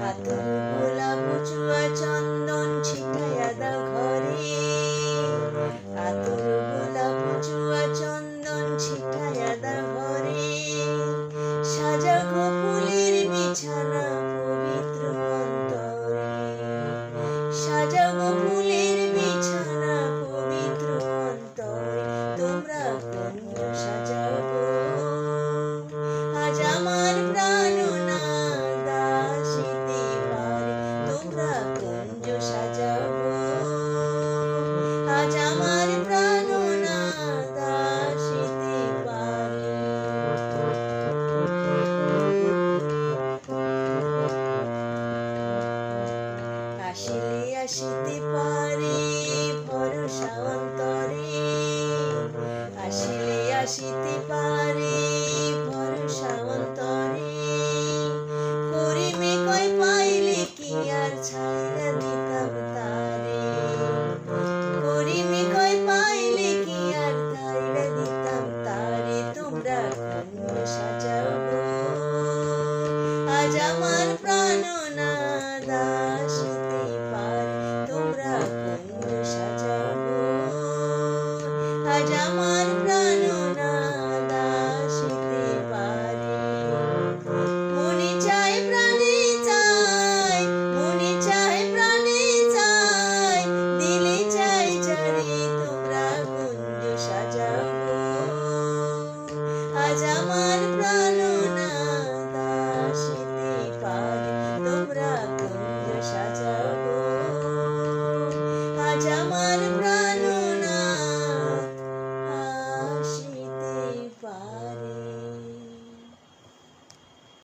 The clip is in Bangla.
আতর গোলাপ চুয়া চন্দন ছিটাইয়া দাও ঘরে, আতর গোলাপ চুয়া চন্দন ছিটাইয়া দাও ঘরে। সাজাও গো ফুলের বিছানা পবিত্র অন্তরে, সাজাও গো ফুলের বিছানা পবিত্র অন্তরে। তোমরা কুঞ্জ সাজাও গো, আজ আমার প্রাণনাদ আসিতে পারে। তোমরা কুঞ্জ সাজাও গো, আজ আমার প্রাণনাদ আসিতে পারে। আসিলে আসিতে পারে ভরসা অন্তরে, আসিলে আসিতে পারে ভরসা অন্তরে। করিবে কয় পাইলে কি আর ছাইরা দিতাম তারে, করিবে কয় পাইলে কি আর ছাইরা দিতাম তারে। তোমরা কুঞ্জ সাজাও গো, আজ আমার প্রাণনাদ আসিতে পারে। তোমরা কুঞ্জ সাজাও গো, আজ আমার প্রাণনাদ আসিতে পারে। মনে চায় প্রাণে চায়, মনে চায় প্রাণে চায়, দিলে চাই যারে। তোমরা কুঞ্জ সাজাও গো, আজ আমার প্রাণনাদ আসিতে পারে। তোমরা